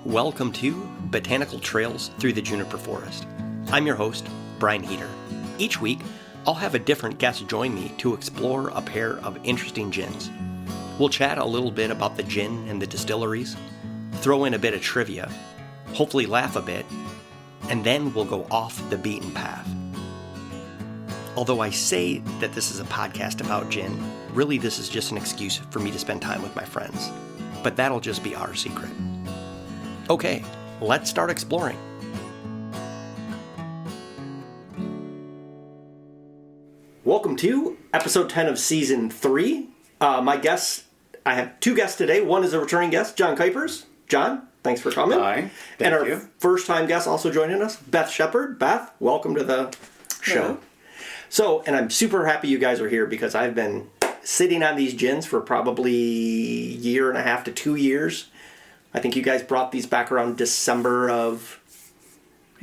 Welcome to Botanical Trails Through the Juniper Forest. I'm your host, Brian Heater. Each week, I'll have a different guest join me to explore a pair of interesting gins. We'll chat a little bit about the gin and the distilleries, throw in a bit of trivia, hopefully laugh a bit, and then we'll go off the beaten path. Although I say that this is a podcast about gin, really this is just an excuse for me to spend time with my friends. But that'll just be our secret. Okay, let's start exploring. Welcome to episode 10 of season 3. My guests, I have two guests today. One is a returning guest, John Kuipers. John, thanks for coming. Hi, and our you. first time guest also joining us, Beth Shepard. Beth, welcome to the show. Hello. So, and I'm super happy you guys are here because I've been sitting on these gins for probably a year and a half to 2 years. I think you guys brought these back around December of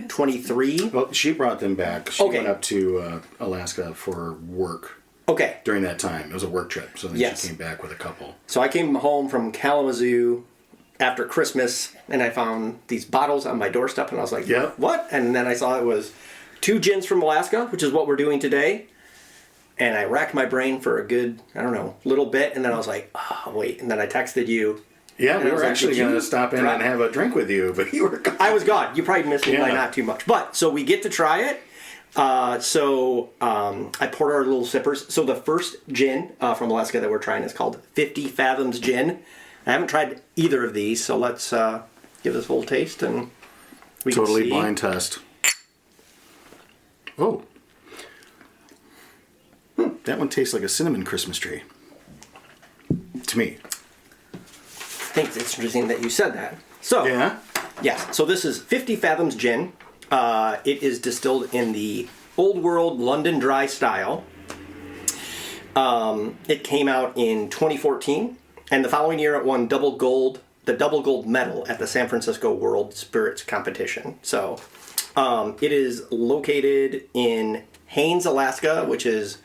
23. Well, she brought them back. She Okay. went up to Alaska for work Okay. during that time. It was a work trip, so then Yes. she came back with a couple. So I came home from Kalamazoo after Christmas, and I found these bottles on my doorstep, and I was like, Yep. what? And then I saw it was 2 gins from Alaska, which is what we're doing today. And I racked my brain for a good, little bit, and then I was like, oh, wait. And then I texted you. Yeah, And we I was were like, actually did going to you stop in try- and have a drink with you, but you were gone. I was gone. You probably missed me by Yeah. not too much. But, so we get to try it. I poured our little sippers. So the first gin from Alaska that we're trying is called 50 Fathoms Gin. I haven't tried either of these, so let's give this a little taste and we Totally can see. blind test. Oh. That one tastes like a cinnamon Christmas tree. To me. I think it's interesting that you said that. So, Yeah? yes, so this is 50 Fathoms Gin. It is distilled in the Old World London Dry style. It came out in 2014, and the following year it won the double gold medal at the San Francisco World Spirits Competition. So, it is located in Haines, Alaska, which is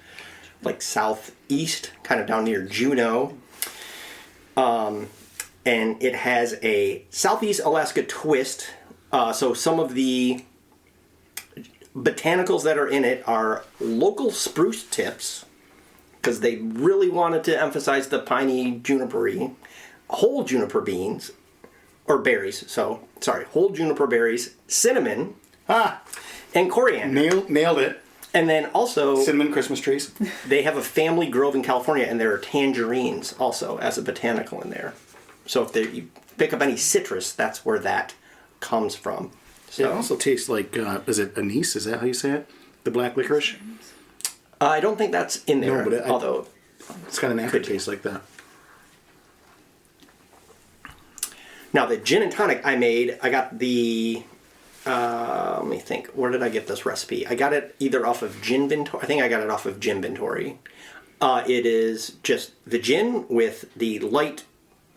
like southeast, kind of down near Juneau. And it has a Southeast Alaska twist. So some of the botanicals that are in it are local spruce tips, because they really wanted to emphasize the piney juniper-y, whole juniper beans, or berries, whole juniper berries, cinnamon, and coriander. Nailed it. And then also, Cinnamon Christmas trees. they have a family grove in California, and there are tangerines also as a botanical in there. So if you pick up any citrus, that's where that comes from. So It also tastes like, is it anise? Is that how you say it? The black licorice? I don't think that's in there, No, but although It's got an aftertaste like that. now the gin and tonic I made, I got the. Let me think. Where did I get this recipe? I got it either off of Ginventory. I think I got it off of Ginventory. It is just the gin with the light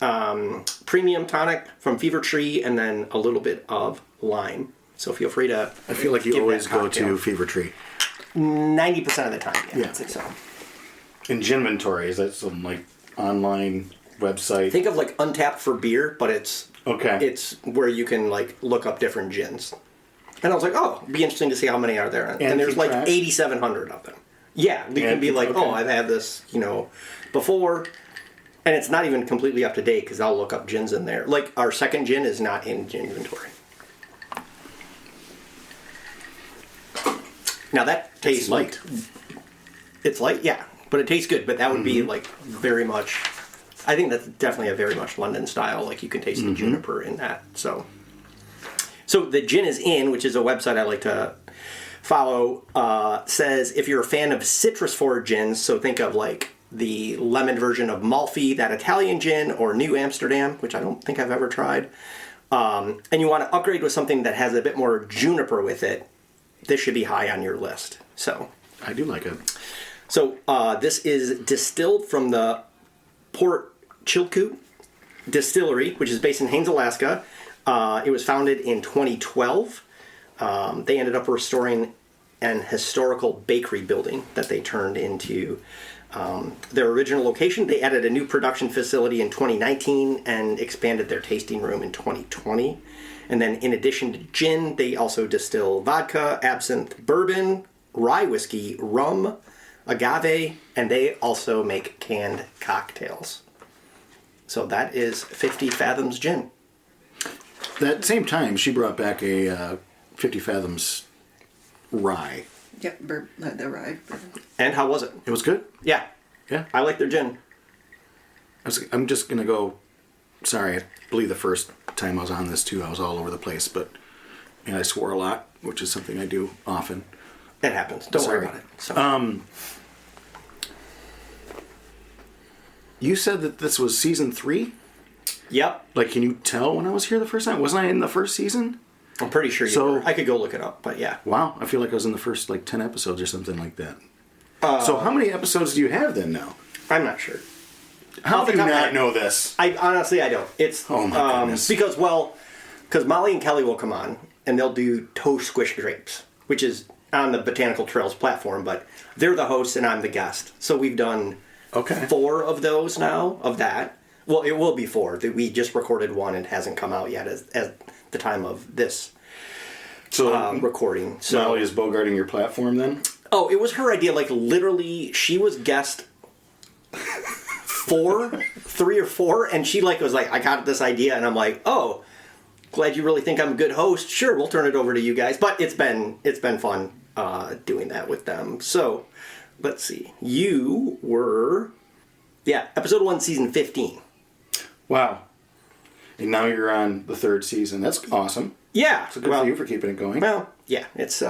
premium tonic from Fever Tree, and then a little bit of lime. So feel free to. I feel like you give always that go cocktail. to Fever Tree. 90% of the time. Yeah, Yeah. I'd say so. In Ginventory, is that some like online website? Think of like Untapped for beer, but it's where you can like look up different gins. And I was like, oh, it'd be interesting to see how many are there. And there's keep like track? 8,700 of them. Yeah, you can be like, okay. oh, I've had this, before. And it's not even completely up to date because I'll look up gins in there. Like our second gin is not in Ginventory. Now that tastes It's light. It's light, yeah, but it tastes good. But that would be like very much. I think that's definitely a very much London style. Like you can taste the juniper in that. So the Gin is In, which is a website I like to follow. Says if you're a fan of citrus forward gins, so think of like the lemon version of Malfi, that Italian gin, or New Amsterdam, which I don't think I've ever tried. And you want to upgrade with something that has a bit more juniper with it. This should be high on your list. So I do like it. So this is distilled from the Port Chilkoot Distillery, which is based in Haines, Alaska. It was founded in 2012. They ended up restoring an historical bakery building that they turned into Their original location, they added a new production facility in 2019 and expanded their tasting room in 2020. And then in addition to gin, they also distill vodka, absinthe, bourbon, rye whiskey, rum, agave, and they also make canned cocktails. So that is 50 Fathoms Gin. That same time, she brought back a 50 Fathoms rye. Yep, the rye. And how was it? It was good. Yeah. Yeah. I like their gin. I'm just going to go... Sorry, I believe the first time I was on this, too, I was all over the place, but I swore a lot, which is something I do often. It happens. Don't worry about it. So. You said that this was season 3? Yep. Like, can you tell when I was here the first time? Wasn't I in the first season? I'm pretty sure you were. I could go look it up, but yeah. Wow, I feel like I was in the first, 10 episodes or something like that. So how many episodes do you have then now? I'm not sure. How do you not know this? I honestly, I don't. It's oh my goodness. Because Molly and Kelly will come on and they'll do Toast Squish Grapes, which is on the Botanical Trails platform, but they're the hosts and I'm the guest. So we've done 4 of those now of that. Well, it will be 4. We just recorded one and it hasn't come out yet at the time of this recording. So Molly is bogarting your platform then? Oh, it was her idea. Like literally, she was guest 3 or 4, and she was like, I got this idea, and I'm like, oh, glad you really think I'm a good host. Sure, we'll turn it over to you guys. But it's been fun doing that with them. So let's see. You were episode 1, season 15. Wow. And now you're on the 3rd season. That's awesome. Yeah. So good for you for keeping it going. Well, yeah, it's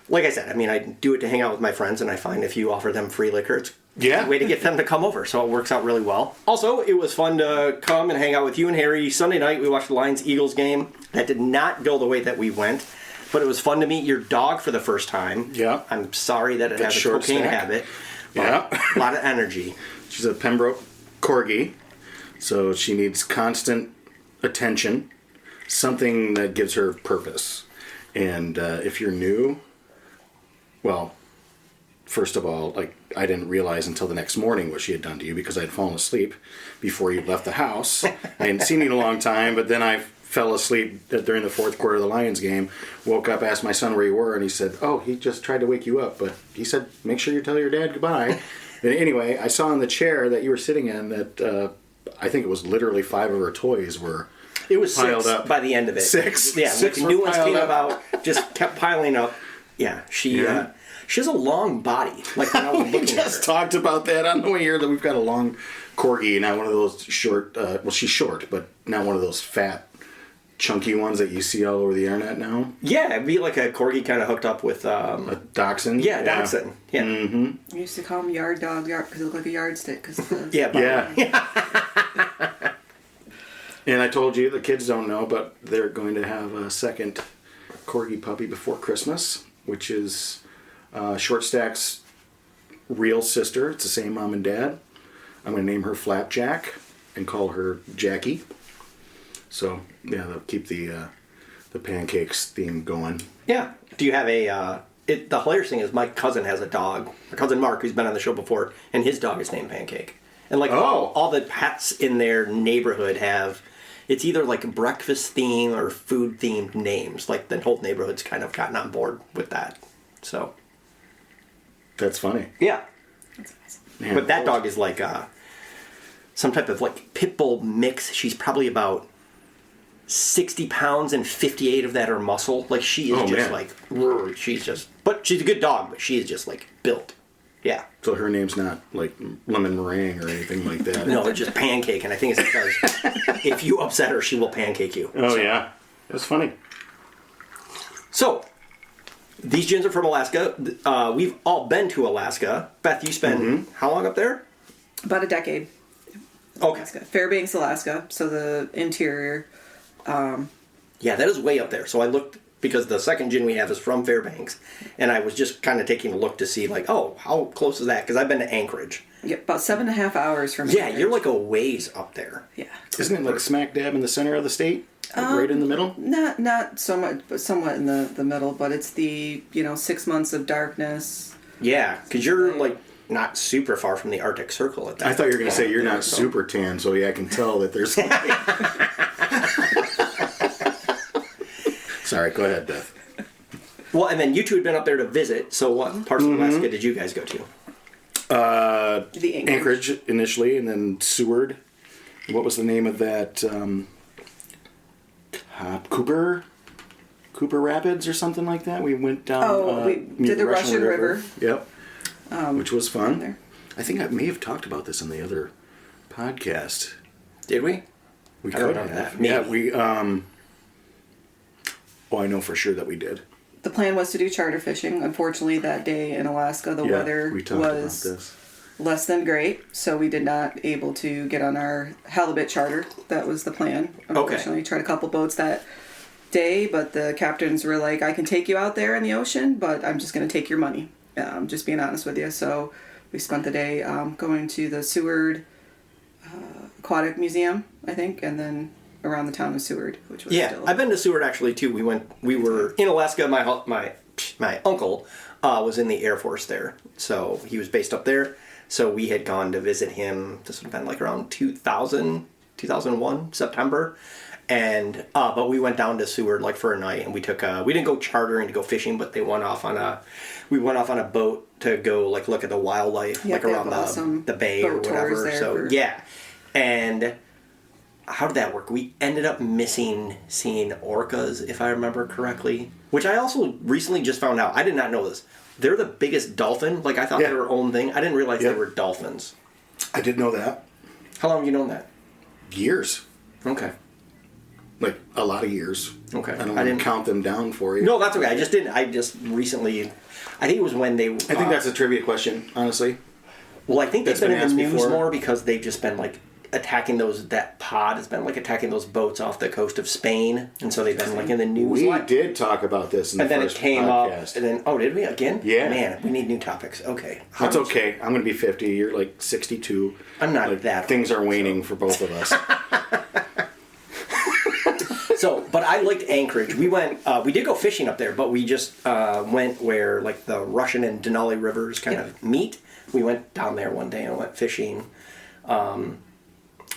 like I said, I mean, I do it to hang out with my friends, and I find if you offer them free liquor, it's a way to get them to come over, so it works out really well. Also, it was fun to come and hang out with you and Harry. Sunday night, we watched the Lions-Eagles game. That did not go the way that we went, but it was fun to meet your dog for the first time. Yeah. I'm sorry that it has a cocaine habit, but a lot of energy. She's a Pembroke Corgi, so she needs constant attention, something that gives her purpose. And if you're new... Well, first of all, I didn't realize until the next morning what she had done to you because I had fallen asleep before you left the house. I hadn't seen you in a long time, but then I fell asleep during the 4th quarter of the Lions game, woke up, asked my son where you were, and he said, oh, he just tried to wake you up, but he said, make sure you tell your dad goodbye. And anyway, I saw in the chair that you were sitting in that I think it was literally 5 of her toys were It was piled 6 up. By the end of it. 6? Yeah, 6 when new ones came up. about, just kept piling up. Yeah, she has a long body. Like when I was We looking at just her. talked about that on the way here, that we've got a long corgi, not one of those short, well, she's short, but not one of those fat, chunky ones that you see all over the internet now. Yeah, it'd be like a corgi kind of hooked up with... A dachshund? Yeah, dachshund. Yeah. I used to call them yard dog because it looked like a yardstick. Yeah. And I told you, the kids don't know, but they're going to have a second corgi puppy before Christmas, which is Short Stack's real sister. It's the same mom and dad. I'm going to name her Flapjack and call her Jackie. So, yeah, they'll keep the pancakes theme going. Yeah. Do you have a... the hilarious thing is my cousin has a dog. My cousin Mark, who's been on the show before, and his dog is named Pancake. And all the pets in their neighborhood have... It's either like a breakfast theme or food themed names. Like the whole neighborhood's kind of gotten on board with that. So... That's funny. Yeah. That's awesome. Man, but that dog is like some type of pit bull mix. She's probably about 60 pounds and 58 of that are muscle. Like she is but she's a good dog, but she is just built. Yeah. So her name's not like lemon meringue or anything like that. No, it's just Pancake, and I think it's because if you upset her, she will pancake you. Oh, yeah. That's funny. So, these gins are from Alaska. We've all been to Alaska. Beth, you spent how long up there? About a decade. Okay. Alaska. Fairbanks, Alaska. So the interior. Yeah, that is way up there. So I looked, because the second gin we have is from Fairbanks, and I was just kind of taking a look to see, how close is that? Because I've been to Anchorage. Yeah, about 7.5 hours from Yeah, Anchorage. you're like a ways up there. Yeah. Isn't it smack dab in the center of the state? Right in the middle? Not so much, but somewhat in the middle. But it's the 6 months of darkness. Yeah, because you're not super far from the Arctic Circle at that. I thought you were going to say you're not so. super tan, so I can tell that there's. Sorry, go ahead, Beth. Well, and then you two had been up there to visit. So what parts of Alaska did you guys go to? The Anchorage initially, and then Seward. What was the name of that? Cooper Rapids or something like that. We went down. We near did the Russian River. Yep. Which was fun. There. I think I may have talked about this in the other podcast. Did we? We I don't could know have. that. Yeah, Maybe. we. I know for sure that we did. The plan was to do charter fishing. Unfortunately, that day in Alaska, the weather we talked was about this. less than great, so we did not able to get on our halibut charter. That was the plan. Unfortunately, tried a couple boats that day, but the captains were like, "I can take you out there in the ocean, but I'm just going to take your money." Just being honest with you. So we spent the day going to the Seward Aquatic Museum, I think, and then around the town of Seward, which was still... I've been to Seward actually too. We were in Alaska. My uncle was in the Air Force there, so he was based up there. So we had gone to visit him. This would have been like around 2001 September, and but we went down to Seward like for a night, and we took we didn't go chartering to go fishing, but we went off on a boat to go like look at the wildlife like around the bay or whatever. So and how did that work? We ended up seeing orcas, if I remember correctly, which I also recently just found out. I did not know this. They're the biggest dolphin. Like, I thought they were their own thing. I didn't realize they were dolphins. I did know that. How long have you known that? Years. Okay. Like, a lot of years. Okay. I didn't count them down for you. No, that's okay. I just recently... I think it was when they... I think that's a trivia question, honestly. Well, I think they've been in the news before. more because they've just been, like, attacking that pod has been, like, attacking those boats off the coast of Spain. And so they've been, like, in the news. We did talk about this in the first podcast. And then it came up. And then, did we? Again? Yeah. Man, we need new topics. Okay. That's okay. I'm going to be 50. You're, like, 62. I'm not that Things old, are waning for both of us. So, but I liked Anchorage. We went, we did go fishing up there, but we just went where, like, the Russian and Denali rivers kind of meet. We went down there one day and went fishing.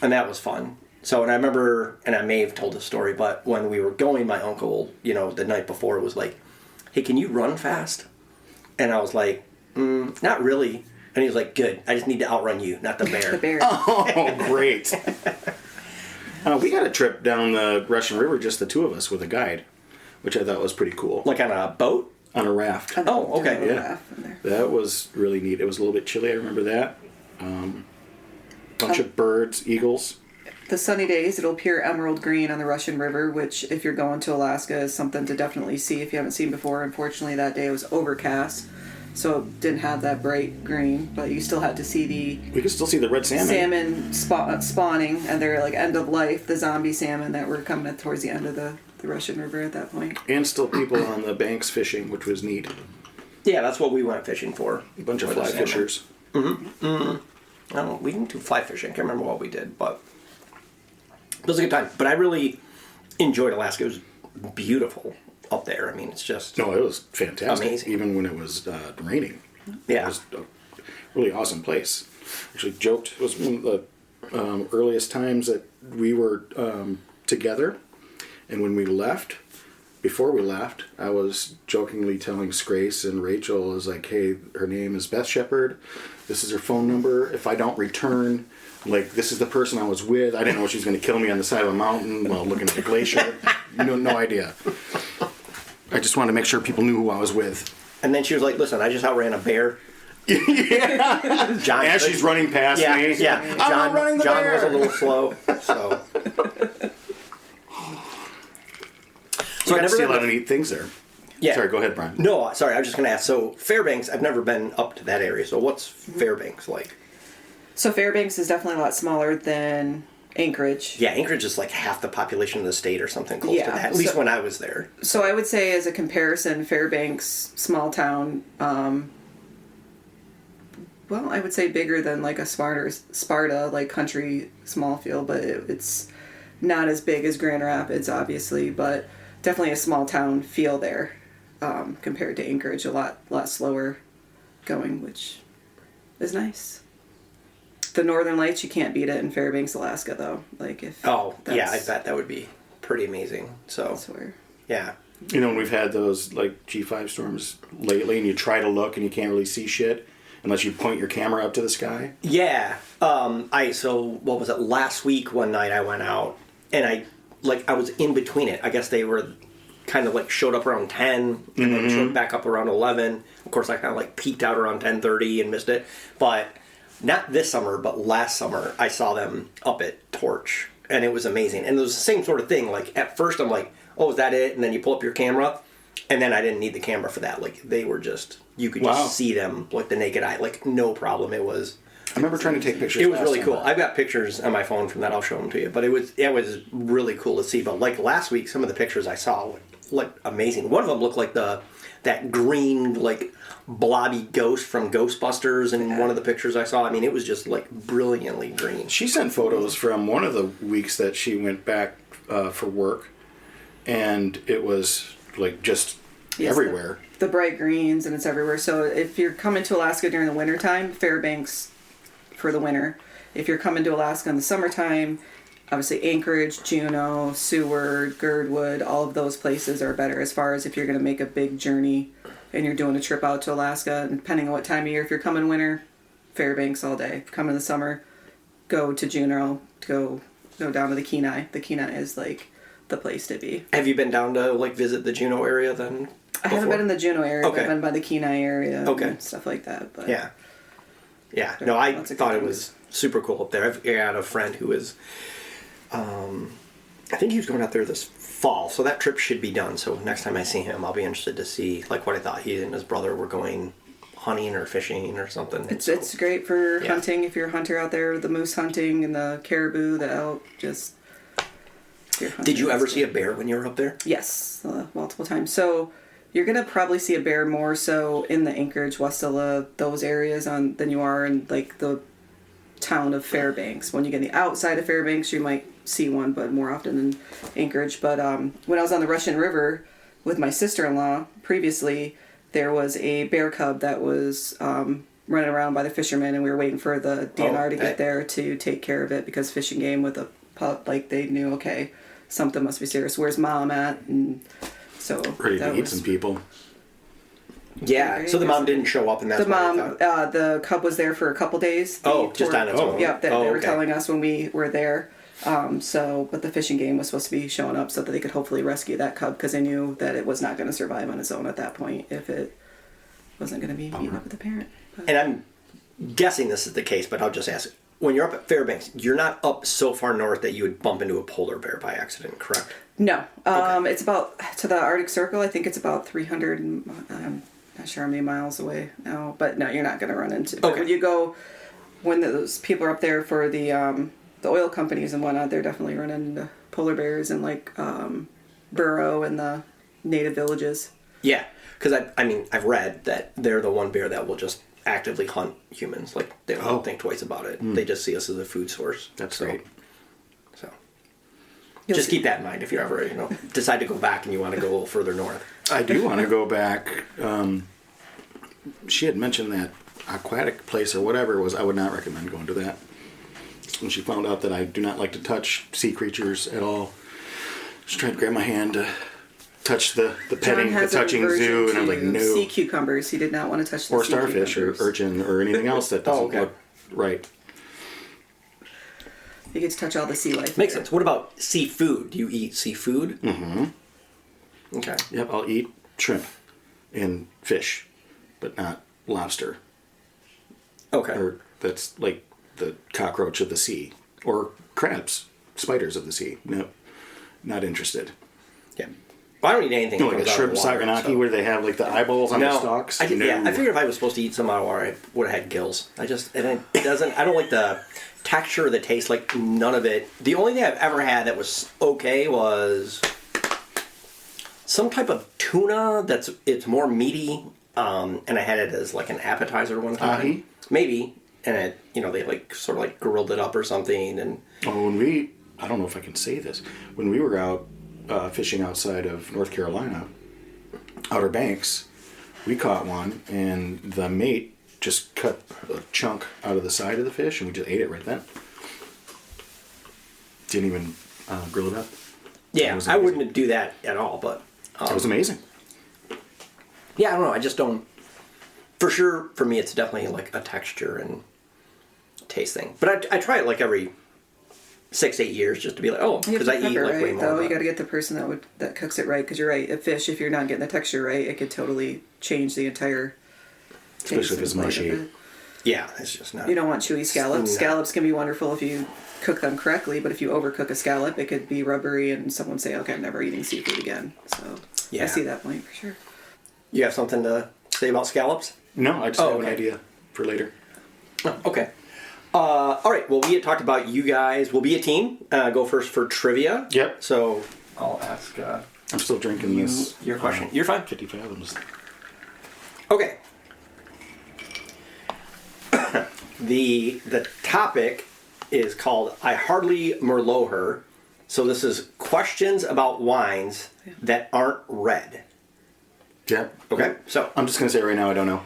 And that was fun. So, and I remember, and I may have told this story, but when we were going, my uncle, the night before was like, "Hey, can you run fast?" And I was like, "Not really." And he was like, "Good. I just need to outrun you, not the bear." The bear. Oh, great. We got a trip down the Russian River, just the two of us, with a guide, which I thought was pretty cool. Like on a boat? On a raft. Oh, okay. Yeah. That was really neat. It was a little bit chilly, I remember that. Bunch of birds, eagles. The sunny days, it'll appear emerald green on the Russian River, which, if you're going to Alaska, is something to definitely see if you haven't seen before. Unfortunately, that day it was overcast, so it didn't have that bright green, but you still had to see We could still see the red salmon. spawning, and they're like end of life, the zombie salmon that were coming towards the end of the Russian River at that point. And still people on the banks fishing, which was neat. Yeah, that's what we went fishing for. A bunch of fly fishers. We didn't do fly fishing. I can't remember what we did, but it was a good time. But I really enjoyed Alaska. It was beautiful up there. I mean, it's just... No, it was fantastic. Amazing. Even when it was raining. Yeah. It was a really awesome place. Actually joked, it was one of the earliest times that we were together. And when we left, before we left, I was jokingly telling Grace and Rachel, I was like, "Hey, her name is Beth Shepard. This is her phone number. If I don't return, like, this is the person I was with. I didn't know she was going to kill me on the side of a mountain while looking at the glacier. No idea. I just wanted to make sure people knew who I was with." And then she was like, "Listen, I just outran a bear." Yeah. John, As she's running past me. Yeah. I'm running the John bear. was a little slow, so... So I never see a lot of neat things there. Yeah. Sorry, go ahead, Brian. No, sorry, I was just going to ask. So Fairbanks, I've never been up to that area. So what's Fairbanks like? So Fairbanks is definitely a lot smaller than Anchorage. Yeah, Anchorage is like half the population of the state or something close to that. At least when I was there. So I would say, as a comparison, Fairbanks, small town, well, I would say bigger than like a Sparta, like country small field, but it's not as big as Grand Rapids, obviously, but definitely a small town feel there compared to Anchorage, a lot slower going, which is nice. The Northern Lights, you can't beat it in Fairbanks, Alaska, though. Like if I bet that would be pretty amazing. So that's where. Yeah. You know, when we've had those like G5 storms lately, and you try to look and you can't really see shit unless you point your camera up to the sky. Yeah. What was it? Last week, one night I went out and I was in between it. I guess they were kind of like showed up around 10 and then showed back up around 11. Of course, I kind of like peeked out around 10:30 and missed it. But not this summer, but last summer, I saw them up at Torch, and it was amazing. And it was the same sort of thing. Like, at first, I'm like, oh, is that it? And then you pull up your camera, and then I didn't need the camera for that. Like, they were just, you could just see them with the naked eye. Like, no problem. It was... I remember trying to take pictures. It was really cool. I've got pictures on my phone from that. I'll show them to you. But it was really cool to see. But, like, last week, some of the pictures I saw looked amazing. One of them looked like that green, like, blobby ghost from Ghostbusters in one of the pictures I saw. I mean, it was just, like, brilliantly green. She sent photos from one of the weeks that she went back for work, and it was, like, just everywhere. The bright greens, and it's everywhere. So if you're coming to Alaska during the wintertime, Fairbanks for the winter. If you're coming to Alaska in the summertime, obviously Anchorage, Juneau, Seward, Girdwood, all of those places are better as far as if you're going to make a big journey and you're doing a trip out to Alaska. And depending on what time of year, if you're coming winter, Fairbanks all day. If you're coming in the summer, go to Juneau, go down to the Kenai. The Kenai is like the place to be. Have you been down to like visit the Juneau area then? I haven't been in the Juneau area, but I've been by the Kenai area and stuff like that. But yeah. No, I thought it was super cool up there. I've got a friend who is, I think he was going out there this fall, so that trip should be done. So next time I see him, I'll be interested to see like what I thought he and his brother were going hunting or fishing or something. It's great for hunting if you're a hunter out there. The moose hunting and the caribou, the elk, just. Did you ever see a bear when you were up there? Yes, multiple times. So you're gonna probably see a bear more so in the Anchorage, Westella, those areas than you are in like the town of Fairbanks. When you get on the outside of Fairbanks, you might see one, but more often in Anchorage. But when I was on the Russian River with my sister-in-law previously, there was a bear cub that was running around by the fishermen, and we were waiting for the DNR to get there to take care of it because Fish and Game with a pup, like they knew, okay, something must be serious. Where's Mom at? And so ready to eat some people. Yeah, so the mom didn't show up, and that's the mom. The cub was there for a couple days. Just on its own. Yep, they were telling us when we were there. But the Fish and Game was supposed to be showing up so that they could hopefully rescue that cub because they knew that it was not going to survive on its own at that point if it wasn't going to be meeting up with the parent. But. And I'm guessing this is the case, but I'll just ask. When you're up at Fairbanks, you're not up so far north that you would bump into a polar bear by accident, correct? No. It's about, to the Arctic Circle, I think it's about 300, I'm not sure how many miles away now, but no, you're not going to run into. But when you go, when those people are up there for the oil companies and whatnot, they're definitely running into polar bears and like burrow in the native villages. Yeah, because I've read that they're the one bear that will just actively hunt humans. Like they don't think twice about it. They just see us as a food source. That's great. So just keep that in mind if you ever decide to go back and you want to go a little further north. I do want to go back. She had mentioned that aquatic place or whatever it was. I would not recommend going to that. When she found out that I do not like to touch sea creatures at all, she tried to grab my hand to touch the petting, the touching zoo, and I'm like, no. Sea cucumbers. He did not want to touch the or sea starfish cucumbers. or urchin or anything else that doesn't look right. You get to touch all the sea life. Makes sense. What about seafood? Do you eat seafood? Mm-hmm. Okay. Yep, I'll eat shrimp and fish, but not lobster. Okay. Or that's like the cockroach of the sea. Or crabs, spiders of the sea. No, not interested. Yeah. Well, I don't eat anything. Like a shrimp saganaki where they have like the eyeballs on the stalks. I figured if I was supposed to eat some out of water, I would have had gills. I don't like the texture or the taste, like none of it. The only thing I've ever had that was okay was some type of tuna it's more meaty, and I had it as like an appetizer one time. Ahi? Maybe. And it, they like sort of like grilled it up or something. And I don't know if I can say this, when we were out fishing outside of North Carolina, Outer Banks, we caught one, and the mate just cut a chunk out of the side of the fish, and we just ate it right then. Didn't even grill it up. Yeah, I wouldn't do that at all, but... it was amazing. Yeah, I don't know. I just don't... For sure, for me, it's definitely like a texture and taste thing. But I try it like every 6-8 years just to be like, oh, because I eat like way more. Though you got to get the person that cooks it right, because you're right. A fish, if you're not getting the texture right, it could totally change the entire taste. Especially if it's mushy. Yeah, it's just not... You don't want chewy scallops. Scallops can be wonderful if you cook them correctly, but if you overcook a scallop, it could be rubbery, and someone say, okay, I'm never eating seafood again. So I see that point for sure. You have something to say about scallops? No, I just have an idea for later. Oh, okay. All right. Well, we had talked about you guys. We'll be a team. Go first for trivia. Yep. So I'll ask. I'm still drinking this. Your question. You're fine. 50 fathoms. Okay. The topic is called "I Hardly Merlot Her." So this is questions about wines that aren't red. Yeah. Okay. So I'm just gonna say right now I don't know.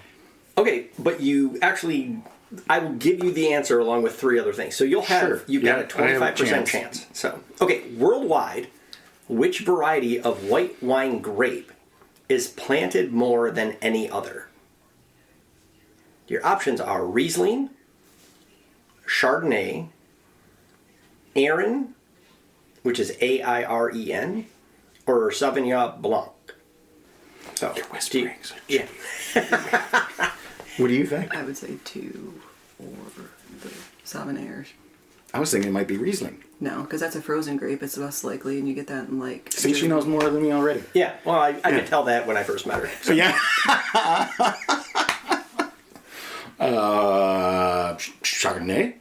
Okay, but you actually, I will give you the answer along with 3 other things. So you'll have, you've got a 25% chance. So, okay, worldwide, which variety of white wine grape is planted more than any other? Your options are Riesling, Chardonnay, Airn, which is Airen, or Sauvignon Blanc. So, You're whispering. yeah. What do you think? I would say 2 or the Sauvignon. I was thinking it might be Riesling. No, because that's a frozen grape. It's less likely, and you get that in like... See, she knows more than me already. Yeah, well, I could tell that when I first met her. So yeah. Chardonnay?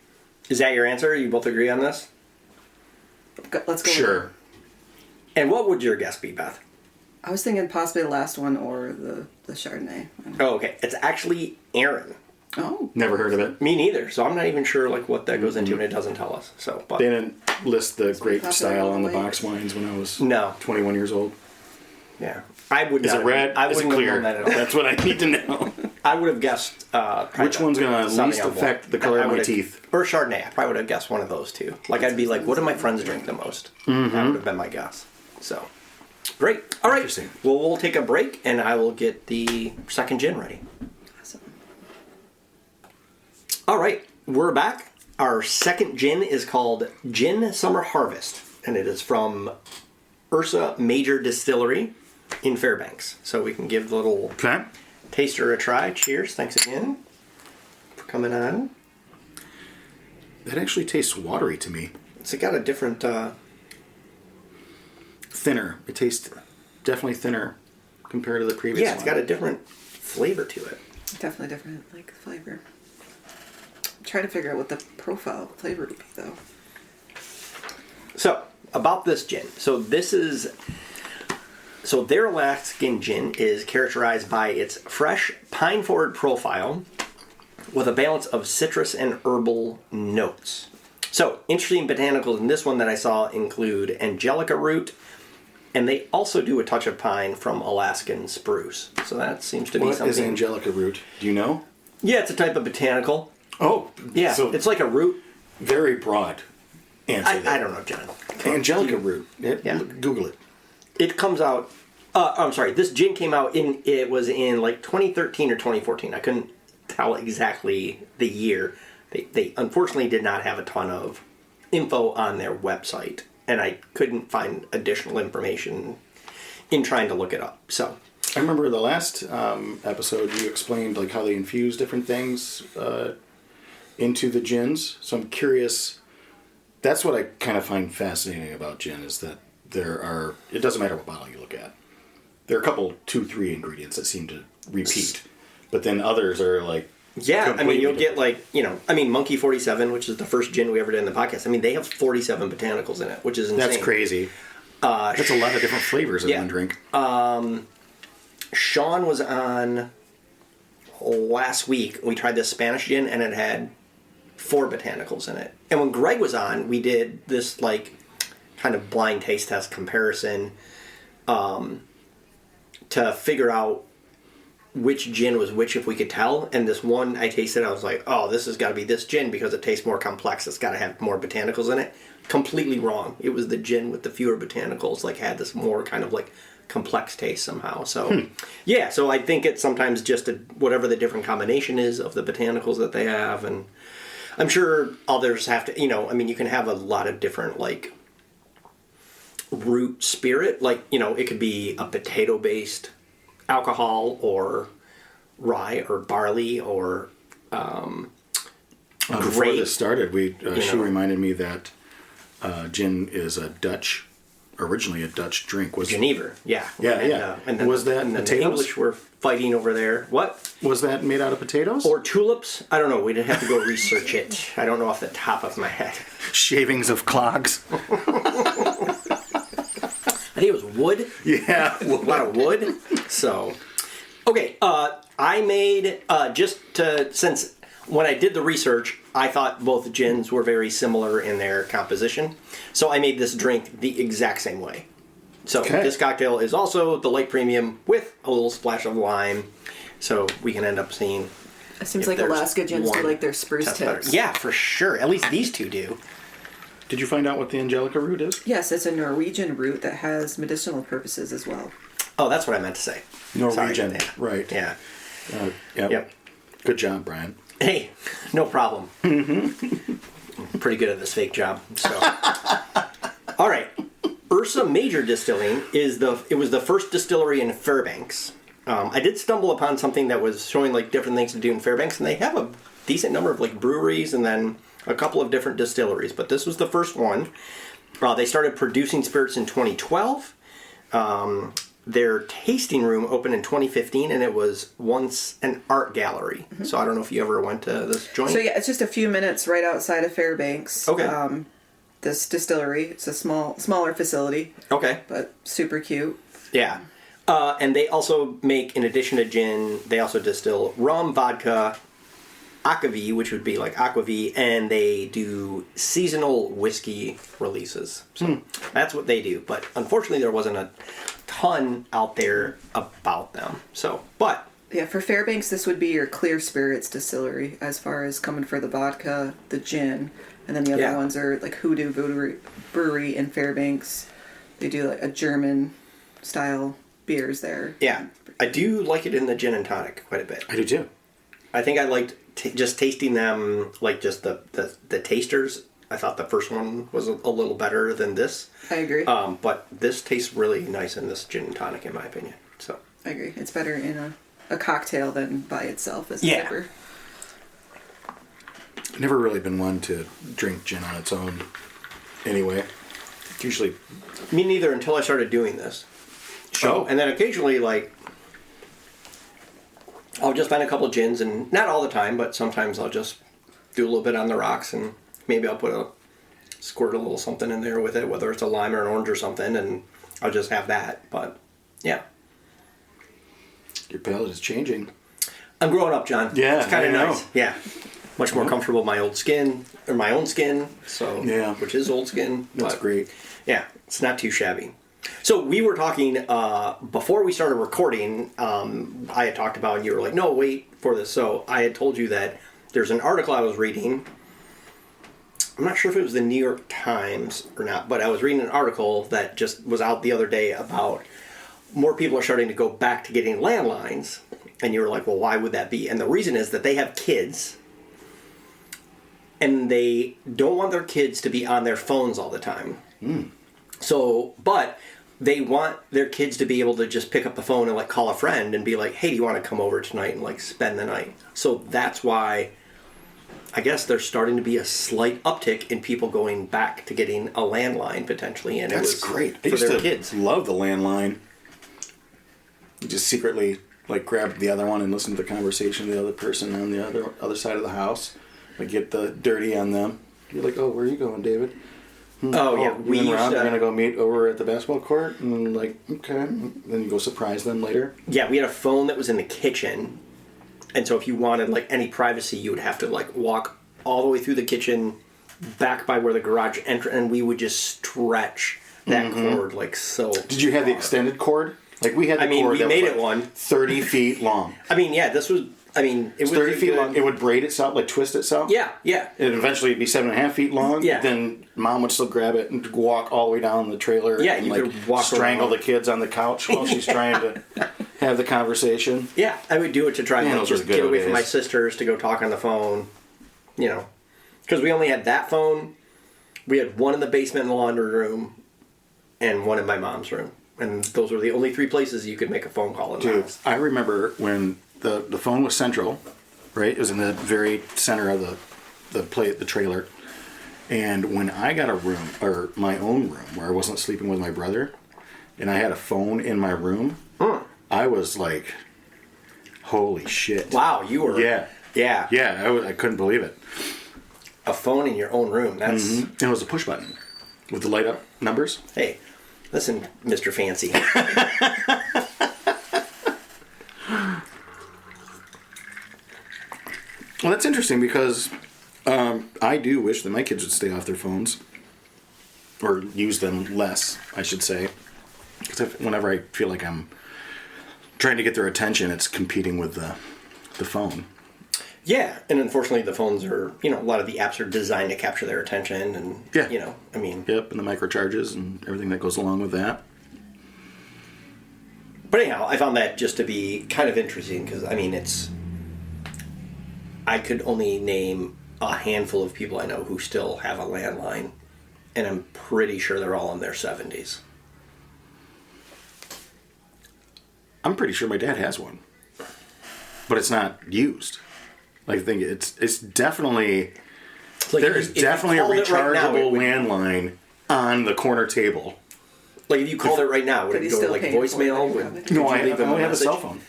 Is that your answer? You both agree on this? Let's go. Sure. And what would your guess be, Beth? I was thinking possibly the last one or the Chardonnay. Oh, okay. It's actually Airn. Oh. Never heard of it. Me neither. So I'm not even sure like what that goes into, and it doesn't tell us. So, but They didn't list the grape style on the box wines when I was 21 years old. yeah, I would. Is not it red? I Is it wouldn't have clear? known that at all. That's what I need to know. I would have guessed. Which one's going to least affect the color of my teeth? Or Chardonnay. I probably would have guessed one of those two. Like I'd be like, what do my friends drink the most? That would have been my guess. So, great. All right. Interesting. Well, we'll take a break, and I will get the second gin ready. Awesome. All right, we're back. Our second gin is called Gin Summer Harvest, and it is from Ursa Major Distillery in Fairbanks. So we can give the little taster a try. Cheers. Thanks again for coming on. That actually tastes watery to me. It's got a different... Thinner. It tastes definitely thinner compared to the previous one. Yeah, it's got a different flavor to it. Definitely different, like, flavor. I'm trying to figure out what the profile flavor would be, though. So, about this gin. So their Alaskan gin is characterized by its fresh, pine-forward profile with a balance of citrus and herbal notes. So, interesting botanicals in this one that I saw include angelica root, and they also do a touch of pine from Alaskan spruce. So that seems to be something... What is angelica root? Do you know? Yeah, it's a type of botanical. Oh. Yeah, so it's like a root. very broad answer. I don't know, John. Angelica root. Yeah. Google it. It comes out... I'm sorry, this gin came out it was in like 2013 or 2014. I couldn't tell exactly the year. They unfortunately did not have a ton of info on their website, and I couldn't find additional information in trying to look it up. So I remember the last episode you explained like how they infuse different things into the gins. So I'm curious. That's what I kind of find fascinating about gin is that there are. It doesn't matter what bottle you look at. There are a couple, 2-3 ingredients that seem to repeat, but then others are like. Yeah, I mean, you'll get like, Monkey 47, which is the first gin we ever did in the podcast. I mean, they have 47 botanicals in it, which is insane. That's crazy. That's a lot of different flavors in one drink. Sean was on last week. We tried this Spanish gin, and it had 4 botanicals in it. And when Greg was on, we did this like kind of blind taste test comparison to figure out which gin was which if we could tell. And this one I tasted, I was like, oh, this has got to be this gin because it tastes more complex. It's got to have more botanicals in it. Completely wrong. It was the gin with the fewer botanicals, like had this more kind of like complex taste somehow. So, yeah, so I think it's sometimes just whatever the different combination is of the botanicals that they have. And I'm sure others have to, you can have a lot of different like root spirit. Like, it could be a potato-based alcohol or rye or barley or before this started, she reminded me that gin is originally a Dutch drink. Was Genever, yeah. And was that and potatoes? The English were fighting over there. What? Was that made out of potatoes? Or tulips? I don't know. We'd have to go research it. I don't know off the top of my head. Shavings of clogs. I think it was wood. Yeah. A lot of wood. So, okay. I made, since when I did the research, I thought both gins were very similar in their composition. So I made this drink the exact same way. So This cocktail is also the light premium with a little splash of lime. So we can end up seeing. It seems like Alaska gins do like their spruce tips. Yeah, for sure. At least these two do. Did you find out what the Angelica root is? Yes, it's a Norwegian root that has medicinal purposes as well. Oh, that's what I meant to say. Norwegian, Sorry. right. Yeah. Yep. Good job, Brian. Hey, no problem. I'm pretty good at this fake job. So, all right. Ursa Major Distilling it was the first distillery in Fairbanks. I did stumble upon something that was showing like different things to do in Fairbanks, and they have a decent number of like breweries and then a couple of different distilleries. But this was the first one. They started producing spirits in 2012. Their tasting room opened in 2015, and it was once an art gallery. Mm-hmm. So I don't know if you ever went to this joint. So yeah, it's just a few minutes right outside of Fairbanks. Okay. This distillery, it's a smaller facility. Okay. But super cute. Yeah. And they also make, in addition to gin, they also distill rum, vodka, aquavit, which would be like aquavit, and they do seasonal whiskey releases. So that's what they do. But unfortunately, there wasn't a ton out there about them. So, but yeah, for Fairbanks, this would be your clear spirits distillery as far as coming for the vodka, the gin, and then the other ones are like Hoodoo Brewery in Fairbanks. They do like a German style beers there. Yeah, I do like it in the gin and tonic quite a bit. I do too. I think I liked just tasting them, like just the tasters. I thought the first one was a little better than this. I agree. But this tastes really nice in this gin and tonic, in my opinion. So I agree. It's better in a cocktail than by itself as a sipper. I've never really been one to drink gin on its own anyway. It's usually... Me neither until I started doing this show. And then occasionally, like, I'll just find a couple of gins, and not all the time, but sometimes I'll just do a little bit on the rocks, and maybe I'll squirt a little something in there with it, whether it's a lime or an orange or something, and I'll just have that. But, yeah. Your palate is changing. I'm growing up, John. Yeah, it's kind of nice. know. Yeah. Much more comfortable with my own skin, so which is old skin. That's great. Yeah, it's not too shabby. So we were talking before we started recording. I had talked about, and you were like, "No, wait for this." So I had told you that there's an article I was reading. I'm not sure if it was the New York Times or not, but I was reading an article that just was out the other day about more people are starting to go back to getting landlines. And you were like, "Well, why would that be?" And the reason is that they have kids. And they don't want their kids to be on their phones all the time. So, but they want their kids to be able to just pick up the phone and like call a friend and be like, "Hey, do you want to come over tonight and like spend the night?" So that's why I guess there's starting to be a slight uptick in people going back to getting a landline potentially. And that's it was great. for their kids. Love the landline. You just secretly like grab the other one and listen to the conversation of the other person on the other side of the house. Like get the dirty on them. You're like, "Oh, where are you going, David?" Oh yeah, we're gonna go meet over at the basketball court, and like, okay. Then you go surprise them later. Yeah, we had a phone that was in the kitchen, and so if you wanted like any privacy, you would have to like walk all the way through the kitchen, back by where the garage entrance, and we would just stretch that cord like so. Did you have the extended cord? Like we had the cord we that made was it one 30 feet long. It was 30 feet good. long. It would braid itself, like twist itself. Yeah, yeah. It'd eventually be 7.5 feet long. Yeah. Then Mom would still grab it and walk all the way down the trailer. Yeah, and, you could walk strangle around. the kids on the couch while she's trying to have the conversation. Yeah, I would do it to try Man, and those just were the good get away old from my days. sisters to go talk on the phone. Because we only had that phone. We had one in the basement in the laundry room, and one in my mom's room, and those were the only 3 places you could make a phone call in the Dude, house. I remember when the phone was central, right? It was in the very center of the trailer. And when I got a room, or my own room, where I wasn't sleeping with my brother, and I had a phone in my room, I was like, holy shit. Wow, you were Yeah. I couldn't believe it. a phone in your own room. That's And it was a push button with the light up numbers. Hey, listen, Mr. Fancy. Well, that's interesting because I do wish that my kids would stay off their phones. Or use them less, I should say. Because whenever I feel like I'm trying to get their attention, it's competing with the phone. Yeah, and unfortunately the phones are, a lot of the apps are designed to capture their attention and, Yeah. Yep, and the microcharges and everything that goes along with that. But anyhow, I found that just to be kind of interesting because, I could only name a handful of people I know who still have a landline, and I'm pretty sure they're all in their 70s. I'm pretty sure my dad has one. But it's not used. Like, I think it's definitely... Like there is definitely a rechargeable landline on the corner table. Like, if you called it right now, would But it he's go to, still like, paying for it, voicemail? probably. Would No, you I leave him only have a message? cell phone.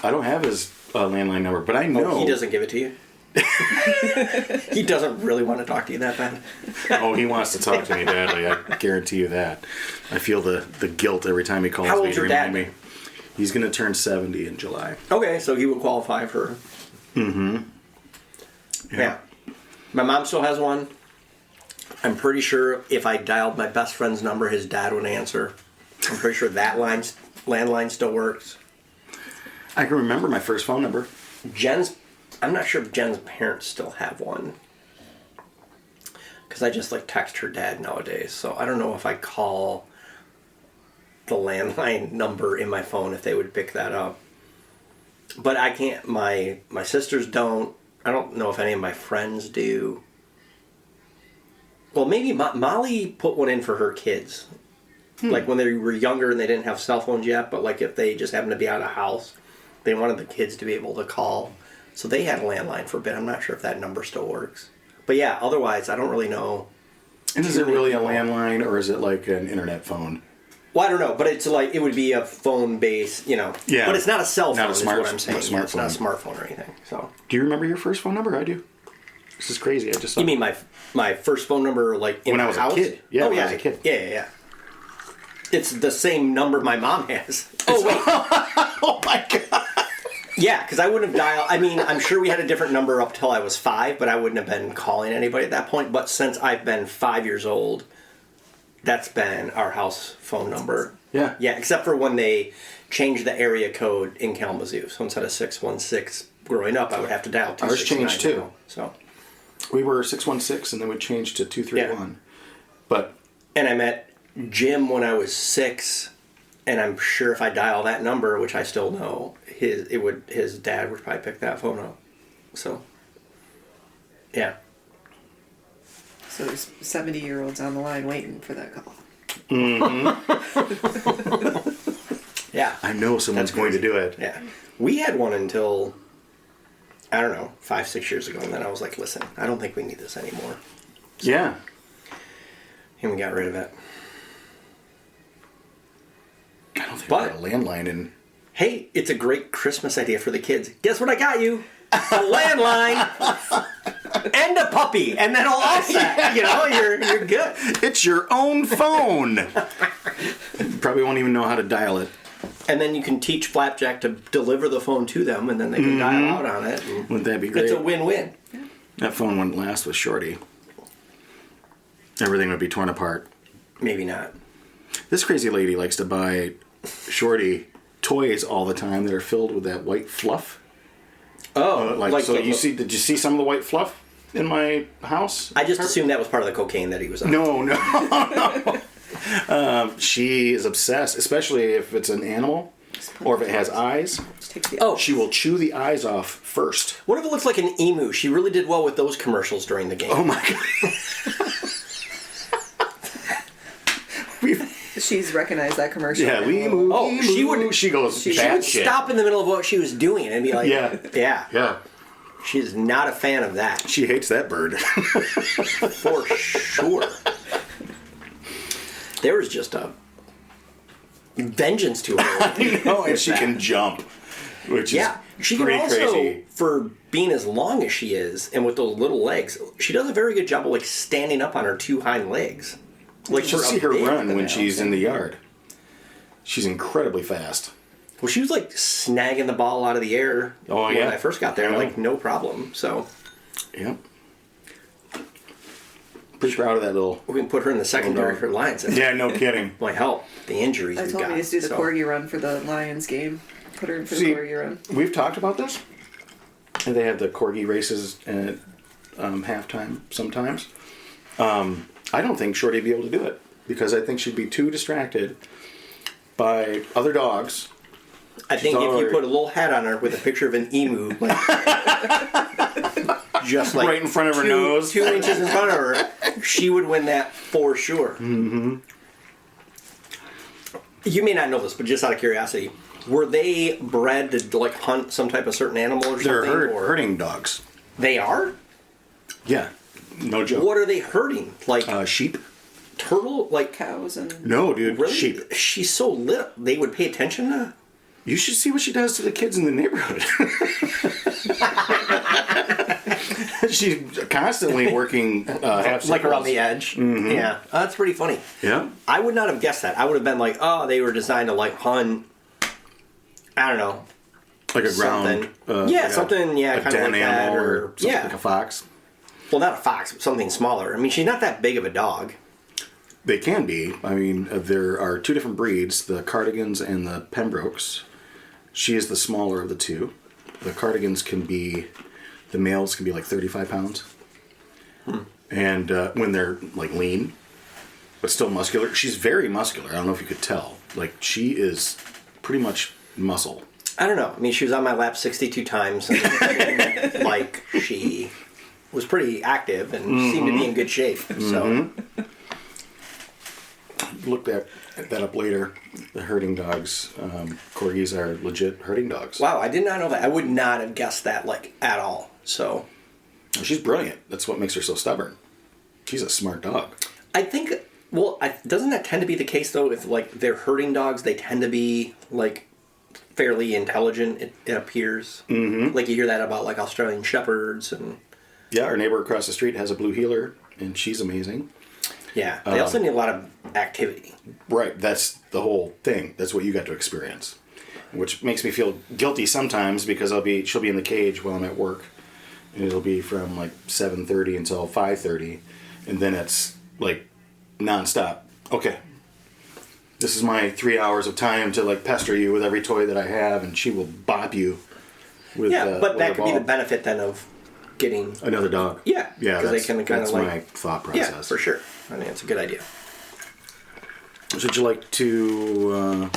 I don't have his landline number, but I know... Oh, he doesn't give it to you? He doesn't really want to talk to you that bad? Oh, he wants to talk to me badly. I guarantee you that. I feel the guilt every time he calls How me old's to your remind dad? me. He's going to turn 70 in July. Okay, so he would qualify for... Yeah. My mom still has one. I'm pretty sure if I dialed my best friend's number, his dad would answer. I'm pretty sure that landline still works. I can remember my first phone number. I'm not sure if Jen's parents still have one. Because I just text her dad nowadays. So I don't know if I call the landline number in my phone if they would pick that up. But I can't, my sisters don't. I don't know if any of my friends do. Well, maybe Molly put one in for her kids. Like when they were younger and they didn't have cell phones yet, but if they just happened to be out of house, they wanted the kids to be able to call. So they had a landline for a bit. I'm not sure if that number still works. But yeah, otherwise, I don't really know. And is it really a landline or is it like an internet phone? Well, I don't know, but it's it would be a phone-based, Yeah. But it's not a cell phone, Not a is smart- what I'm saying. not a It's not a smartphone or anything. So. Do you remember your first phone number? I do. This is crazy. I just saw You mean my first phone number, in When the I was a house? kid. Yeah, oh, when yeah, I was a kid. Yeah. It's the same number my mom has. Oh, wait. Oh my god. Yeah, because I wouldn't have dialed. I'm sure we had a different number up till I was 5, but I wouldn't have been calling anybody at that point. But since I've been 5 years old, that's been our house phone number. Yeah. Yeah, except for when they changed the area code in Kalamazoo. So instead of 616 growing up, I would have to dial 269. Ours changed too. now, So. We were 616 and then we changed to 231. Yeah. But And I met Jim when I was 6, and I'm sure if I dial that number, which I still know, his dad would probably pick that phone up. So, yeah. So there's 70-year-olds on the line waiting for that call. Yeah. I know someone's going to do it. Yeah. We had one until, I don't know, 5-6 years ago, and then I was like, listen, I don't think we need this anymore. Yeah. And we got rid of it. I don't think But- we had a landline in. Hey, it's a great Christmas idea for the kids. Guess what I got you? A landline and a puppy, and then all set. You're good. It's your own phone. You probably won't even know how to dial it. And then you can teach Flapjack to deliver the phone to them, and then they can dial out on it. Wouldn't that be great? It's a win-win. That phone wouldn't last with Shorty. Everything would be torn apart. Maybe not. This crazy lady likes to buy Shorty toys all the time that are filled with that white fluff. Oh, Did you see some of the white fluff in my house? I just assumed that was part of the cocaine that he was on. No. She is obsessed, especially if it's an animal or if it has eyes. She will chew the eyes off first. What if it looks like an emu? She really did well with those commercials during the game. Oh my god. She's recognized that commercial. Yeah, emu. Oh, she would. She goes. She would stop in the middle of what she was doing and be like, yeah. She's not a fan of that. She hates that bird. For sure. There was just a vengeance to her. I know, and she can jump, which is she pretty can also, crazy. for being as long as she is, and with those little legs, she does a very good job of like standing up on her two hind legs. Like you see her run when she's in the yard. She's incredibly fast. Well, she was like snagging the ball out of the air when I first got there, like no problem. So, yeah. Pretty proud of that little. We can put her in the secondary for Lions. Yeah, no kidding. Like hell, the injuries. I told me to do the corgi run for the Lions game. Put her in for the corgi run. We've talked about this. And they have the corgi races at halftime sometimes. I don't think Shorty'd be able to do it because I think she'd be too distracted by other dogs. I think if you put a little hat on her with a picture of an emu, just like right in front of her nose, 2 inches in front of her, she would win that for sure. Mm-hmm. You may not know this, but just out of curiosity, were they bred to like hunt some type of certain animal or something? They're herding dogs. They are? Yeah, no joke. What are they herding? Like sheep, turtle, like cows, and no, dude, really? Sheep. She's so lit. They would pay attention to. You should see what she does to the kids in the neighborhood. She's constantly working like around the edge. Mm-hmm. Yeah, that's pretty funny. Yeah, I would not have guessed that. I would have been like, oh, they were designed to like hunt. I don't know, like a ground, something, kind of like that, or something like a fox. Well, not a fox, but something smaller. I mean, she's not that big of a dog. They can be. I mean, there are two different breeds: the Cardigans and the Pembrokes. She is the smaller of the two. The Cardigans the males can be like 35 pounds. And when they're like lean, but still muscular. She's very muscular. I don't know if you could tell. Like, she is pretty much muscle. I don't know. I mean, she was on my lap 62 times. And, like, she was pretty active and seemed to be in good shape. So, look that up later. The herding dogs, corgis are legit herding dogs. Wow, I did not know that. I would not have guessed that, like, at all. So, she's brilliant. That's what makes her so stubborn. She's a smart dog. I think. Well, doesn't that tend to be the case though? If like they're herding dogs, they tend to be like fairly intelligent. It appears. Mm-hmm. Like you hear that about like Australian shepherds and. Yeah, our neighbor across the street has a blue heeler, and she's amazing. Yeah, they also need a lot of activity. Right, that's the whole thing. That's what you got to experience, which makes me feel guilty sometimes because she'll be in the cage while I'm at work, and it'll be from like 7:30 until 5:30, and then it's like nonstop. Okay, this is my 3 hours of time to like pester you with every toy that I have, and she will bop you with. But that could be the benefit then of getting another dog. Yeah, because they can kind of like my thought process. Yeah, for sure. I think it's a good idea. So would you like to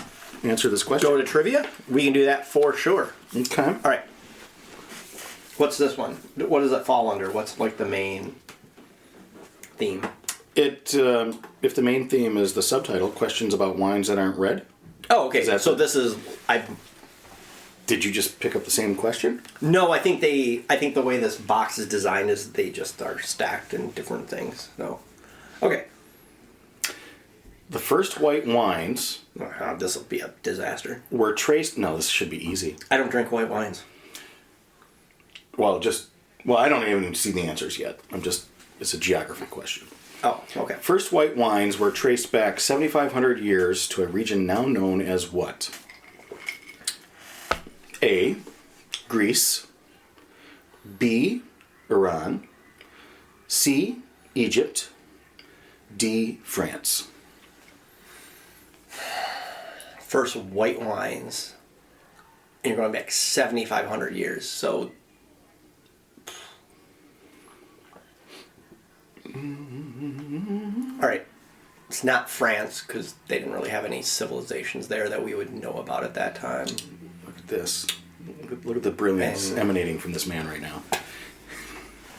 answer this question? Go to trivia? We can do that for sure. Okay. All right. What's this one? What does it fall under? What's like the main theme? If the main theme is the subtitle, questions about wines that aren't red. Oh, okay. So this is Did you just pick up the same question? No, I think the way this box is designed is they just are stacked in different things. So, okay. The first white wines. This will be a disaster. Were traced. No, this should be easy. I don't drink white wines. Well, I don't even see the answers yet. It's a geography question. Oh, okay. First white wines were traced back 7,500 years to a region now known as what? A. Greece. B. Iran. C. Egypt. D. France. first white wines, and you're going back 7,500 years. So, all right, it's not France because they didn't really have any civilizations there that we would know about at that time. Look at this. Look at the brilliance emanating from this man right now.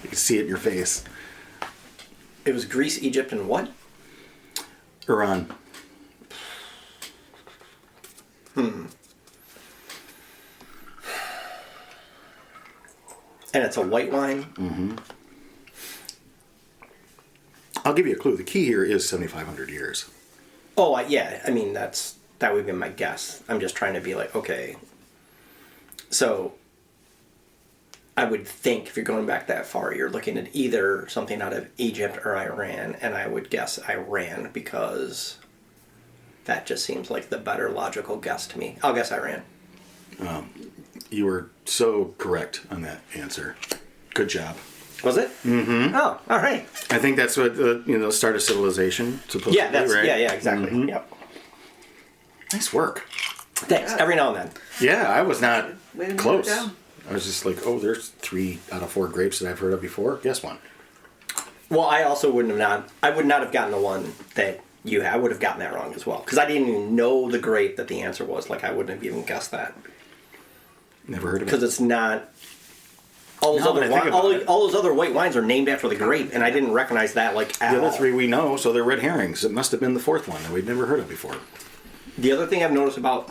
You can see it in your face. It was Greece, Egypt, and what? Iran. And it's a white wine? Mm-hmm. I'll give you a clue. The key here is 7,500 years. Oh, yeah. I mean, that would be my guess. I'm just trying to be like, okay. So, I would think if you're going back that far, you're looking at either something out of Egypt or Iran, and I would guess Iran because that just seems like the better logical guess to me. I'll guess Iran. You were so correct on that answer. Good job. Was it? Mm-hmm. Oh, all right. I think that's what start of civilization supposed to be, right? Yeah, exactly. Mm-hmm. Yep. Nice work. Thanks. Every now and then. Yeah, I was not close. Down. I was just like, oh, there's 3 out of 4 grapes that I've heard of before. Guess one. Well, I also would not have gotten the one that you had. I would have gotten that wrong as well because I didn't even know the grape that the answer was. Like I wouldn't have even guessed that. Never heard of it. Because it's not. All those other white wines are named after the grape, and I didn't recognize that at the other all. 3 we know, so they're red herrings. It must have been the 4th one that we'd never heard of before. The other thing I've noticed about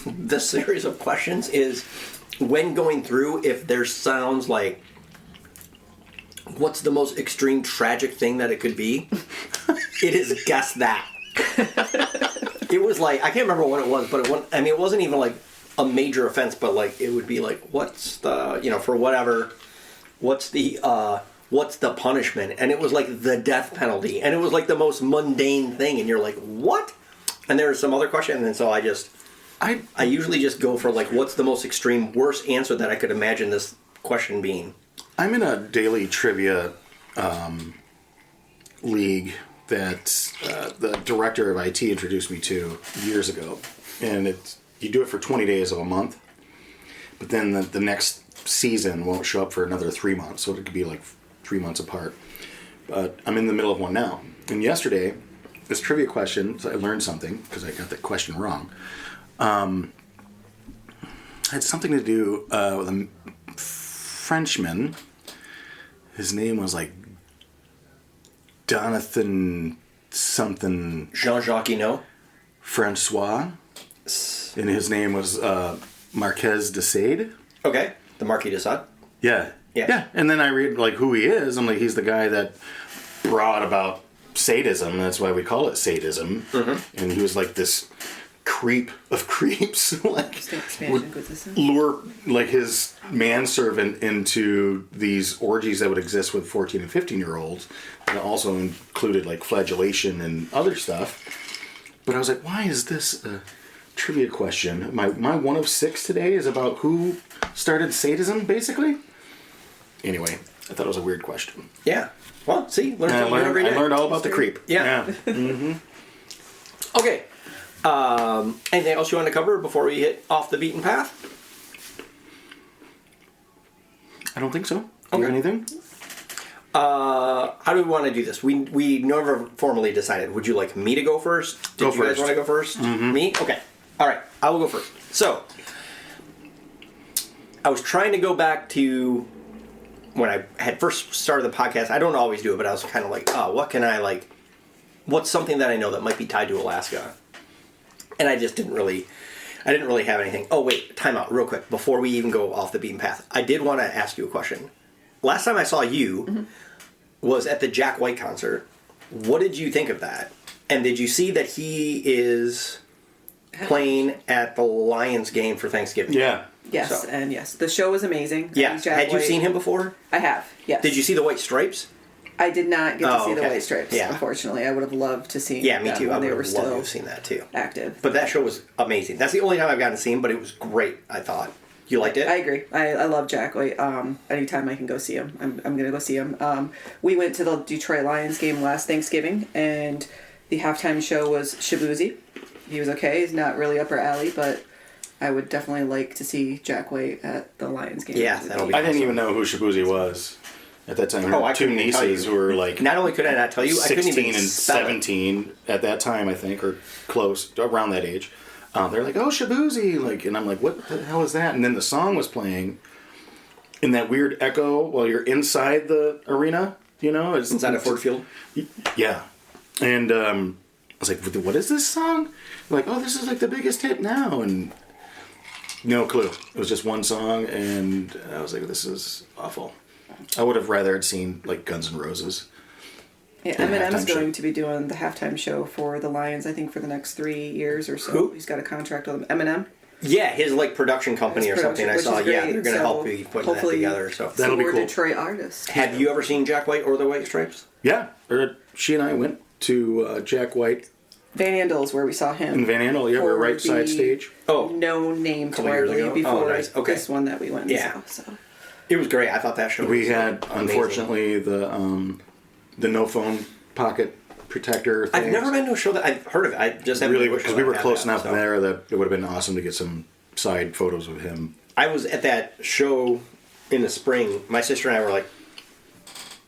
this series of questions is when going through, if there sounds like, what's the most extreme tragic thing that it could be? It is guess that. It was like, I can't remember what it was, but it wasn't even like a major offense, but like it would be like, what's the, for whatever, what's the punishment? And it was like the death penalty, and it was like the most mundane thing, and you're like, what? And there was some other question, and then so I usually just go for like, what's the most extreme worst answer that I could imagine this question being? I'm in a daily trivia league that the director of IT introduced me to years ago, and you do it for 20 days of a month, but then the next season won't show up for another 3 months, so it could be like 3 months apart. But I'm in the middle of one now, and yesterday, this trivia question, so I learned something because I got the question wrong. Had something to do with a Frenchman. His name was like Jonathan something. Jean-Jacques Hinault. Francois. And his name was Marquez de Sade. Okay. The Marquis de Sade. Yeah. Yeah. And then I read like who he is. I'm like, he's the guy that brought about sadism. That's why we call it sadism. Mm-hmm. And he was like this creep of creeps. Like would lure like his manservant into these orgies that would exist with 14 and 15-year-olds. And also included like flagellation and other stuff. But I was like, why is this a trivia question? My one of 6 today is about who started sadism, basically. Anyway, I thought it was a weird question. Yeah. Well, see, I learned all about the creep. Yeah. Mm-hmm. Okay. Anything else you want to cover before we hit off the beaten path? I don't think so. Do you have anything? How do we want to do this? We never formally decided. Would you like me to go first? Did you guys want to go first? Mm-hmm. Me? Okay. All right. I will go first. So, I was trying to go back to when I had first started the podcast. I don't always do it, but I was kind of like, what's something that I know that might be tied to Alaska? And I just didn't really have anything. Oh, wait. Time out real quick. Before we even go off the beaten path, I did want to ask you a question. Last time I saw you was at the Jack White concert. What did you think of that? And did you see that he is playing at the Lions game for Thanksgiving? Yeah. Yes, so. And yes. The show was amazing. Yeah. Had you seen him before? I have, yes. Did you see the White Stripes? I did not get to see the White Stripes, unfortunately. I would have loved to see them me too. when they were still to have seen that too. Active. But that show was amazing. That's the only time I've gotten to see him, but it was great, I thought. You liked it? I agree. I love Jack White. Anytime I can go see him, I'm going to go see him. We went to the Detroit Lions game last Thanksgiving, and the halftime show was Shabuzi. he was okay. He's not really up our alley, but I would definitely like to see Jack White at the Lions game. Yeah, that'll be I didn't even know who Shabuzi was at that time. I Two couldn't even tell nieces you. who were like Not only could I not tell you, I couldn't 16 even and spell it. 17 at that time, I think, or close, around that age. They're like, oh, Shabuzi, like, and I'm like, what the hell is that? And then the song was playing in that weird echo while you're inside the arena, you know? It's Inside of Ford Field? Yeah. And I was like, what is this song? Like, oh, this is like the biggest hit now. And no clue. It was just one song, and I was like, this is awful. I would have rather had seen like Guns N' Roses. Yeah, Eminem's going to be doing the halftime show for the Lions, I think, for the next 3 years or so. Who? He's got a contract with them. Eminem. Yeah, his like production company His or something. I production, saw. which is Yeah, great. they're going to So help me putting that hopefully together. So That'll be we're cool. Detroit artists. have you ever seen Jack White or the White Stripes? Yeah. She and I went to Jack White Van Andel's where we saw him. in Van Andel. Yeah, we're For right side the stage. Oh, No name Couple tour, I years believe, ago? before Oh, nice. Okay. this one that we went and Yeah. saw. So. it was great. I thought that show. We was had, amazing. unfortunately, the no phone pocket protector thing. I've never been to a show that I've heard of it. I just haven't Really, been to a because show we that were had close that, enough so. there that it would have been awesome to get some side photos of him. I was at that show in the spring. My sister and I were like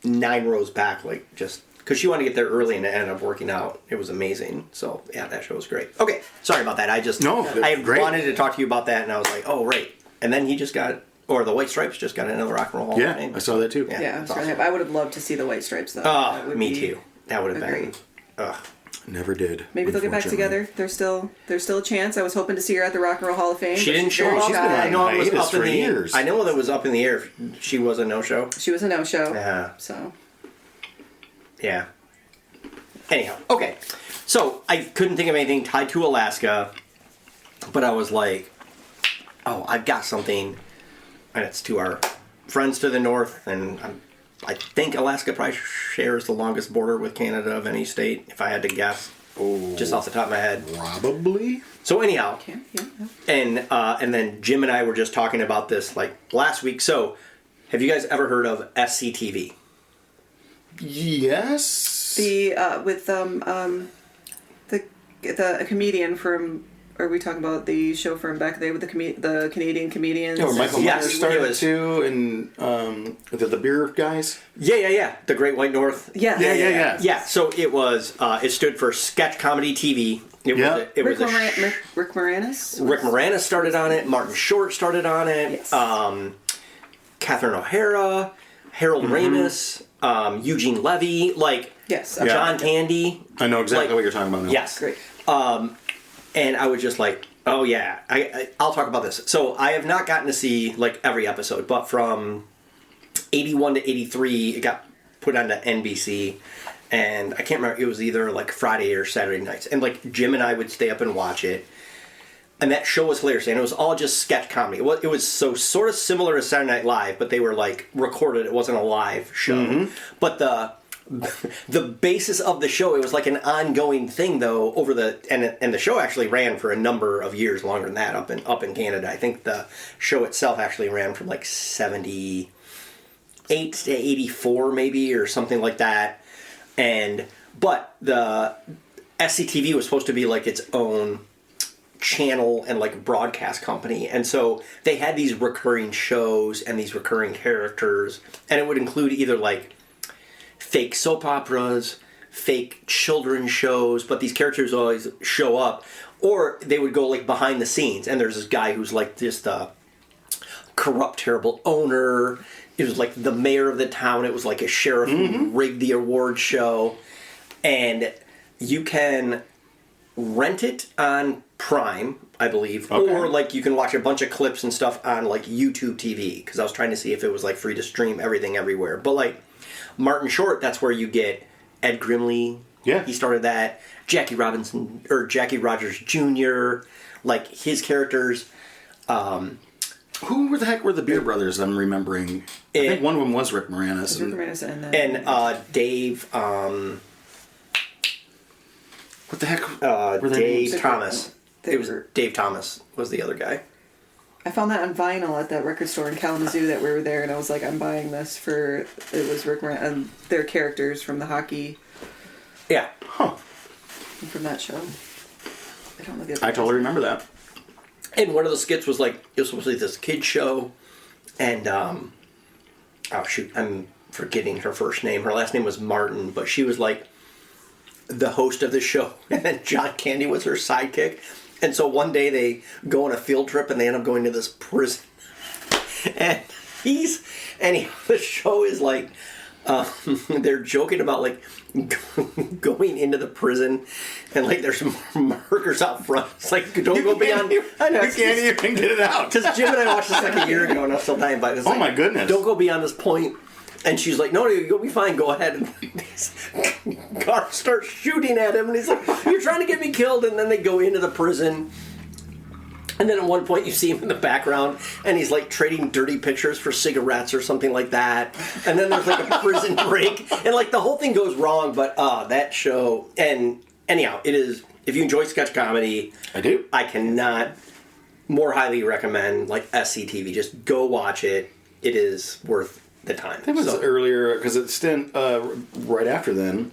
9 rows back, like just because she wanted to get there early and it ended up working out. It was amazing. So yeah, that show was great. Okay, sorry about that. I great. wanted to talk to you about that, and I was like, oh right. And then he just got, or the White Stripes just got another Rock and Roll Hall of Yeah, Fame. I saw that too. Yeah. Yeah, that's so awesome. I would have loved to see the White Stripes, though. Oh, That would me be too. That would have been. agreed. Never did. Maybe they'll get back unfortunately. together. There's still a chance. I was hoping to see her at the Rock and Roll Hall of Fame. She but didn't she's show very up. She's been shy. I know it was hiatus up in for the years. I know that was up in the air. She was a no-show. She was a no-show. Yeah. So Yeah. Anyhow, okay. So I couldn't think of anything tied to Alaska, but I was like, oh, I've got something, and it's to our friends to the north, and I think Alaska probably shares the longest border with Canada of any state, if I had to guess, just off the top of my head. Probably. So anyhow, yeah. and then Jim and I were just talking about this like last week. So, have you guys ever heard of SCTV? Yes. The with the comedian from. Are we talking about the show from back there with the Canadian comedians? No, Michael Yes, Myers it started was. too, and the beer guys. Yeah. The Great White North. Yeah. Yeah, so it was. It stood for Sketch Comedy TV. It Yeah. was. It was Rick Moranis. Rick Moranis started on it. Martin Short started on it. Yes. Catherine O'Hara, Harold Ramis, Eugene Levy, like Yes. John Candy. I know exactly Like- what you're talking about now. Yes. Great. And I was just like, oh yeah, I'll talk about this. So I have not gotten to see like every episode, but from 81 to 83, it got put onto NBC, and I can't remember, it was either like Friday or Saturday nights, and like Jim and I would stay up and watch it, and that show was hilarious, and it was all just sketch comedy. It was so sort of similar to Saturday Night Live, but they were like recorded. It wasn't a live show, but the basis of the show, it was like an ongoing thing though over and the show actually ran for a number of years longer than that up in Canada. I think the show itself actually ran from like 78 to 84 maybe or something like that. But the SCTV was supposed to be like its own channel and like broadcast company, and so they had these recurring shows and these recurring characters, and it would include either like fake soap operas, fake children's shows, but these characters always show up, or they would go like behind the scenes, and there's this guy who's like just a corrupt, terrible owner. It was like the mayor of the town. It was like a sheriff who rigged the award show, and you can rent it on Prime, I believe, or like you can watch a bunch of clips and stuff on like YouTube TV, because I was trying to see if it was like free to stream everything everywhere, but like Martin Short, that's where you get Ed Grimley. Yeah. He started that. Jackie Rogers Jr., like his characters. Who the heck were the Beer Brothers? I'm remembering. I think one of them was Rick Moranis. Rick Moranis And Dave. What the heck? were their Dave names? Thomas. They It was were- Dave Thomas was the other guy. I found that on vinyl at that record store in Kalamazoo that we were there, and I was like, I'm buying this for. It was Rick Moranis and their characters from the hockey Yeah. Huh. from that show. I don't know the other. I totally remember that. And one of the skits was like, it was supposed to be this kid show, and oh shoot, I'm forgetting her first name. Her last name was Martin, but she was like the host of the show, and then John Candy was her sidekick. And so one day they go on a field trip, and they end up going to this prison. And the show is like, they're joking about like going into the prison, and like there's markers out front. It's like, don't go beyond. I know, You can't even get it out. because Jim and I watched this like a year ago, and I'm still dying by it. It's Oh like, my goodness. don't go beyond this point. And she's like, no, you'll be fine. Go ahead. And these guards start shooting at him, and he's like, you're trying to get me killed. And then they go into the prison. And then at one point you see him in the background, and he's like trading dirty pictures for cigarettes or something like that. And then there's like a prison break, and like the whole thing goes wrong. But that show, and anyhow, it is. If you enjoy sketch comedy, I do. I cannot more highly recommend like SCTV. Just go watch it. It is worth the time. It was earlier, because it's right after then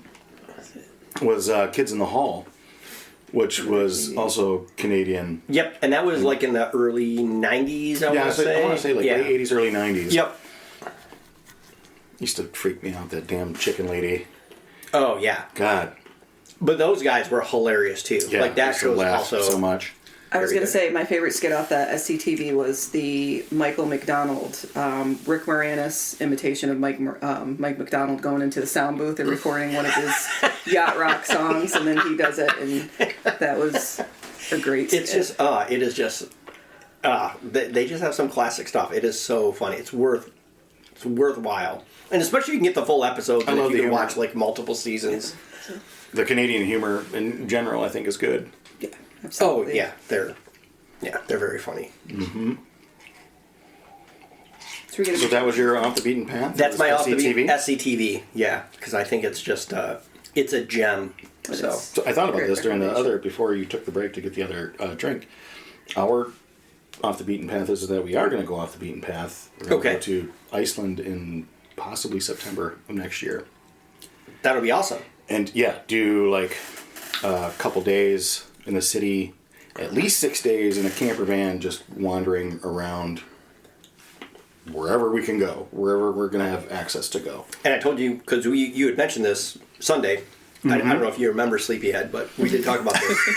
was Kids in the Hall, which was also Canadian. Yep, and that was like in the early 90s, I want to say. Like late 80s, early 90s. Yep. Used to freak me out, that damn chicken lady. Oh, yeah. God. But those guys were hilarious, too. Yeah, like, that I used to show was laugh also... so much. I was very going to good. say my favorite skit off that SCTV was the Michael McDonald, Rick Moranis imitation of Mike McDonald going into the sound booth and recording one of his yacht rock songs, and then he does it, and that was a great skit. It's just, it is just, they just have some classic stuff. It is so funny. It's worthwhile. And especially if you can get the full episodes, and if you can watch like multiple seasons. The Canadian humor in general, I think, is good. Yeah, absolutely. Oh, yeah. They're very funny. Mm-hmm. So that was your Off the Beaten Path? That's my Off the Beaten SCTV? SCTV, yeah. Because I think it's just, it's a gem. So So I thought about Great this during the recommendation. before you took the break to get the other drink. Our Off the Beaten Path is that we are going to go off the beaten path. We're going to go to Iceland in possibly September of next year. that'll be awesome. And yeah, do like a couple days in the city, at least 6 days in a camper van, just wandering around wherever we can go, wherever we're going to have access to go. And I told you, because you had mentioned this Sunday. I don't know if you remember Sleepyhead, but we did talk about this.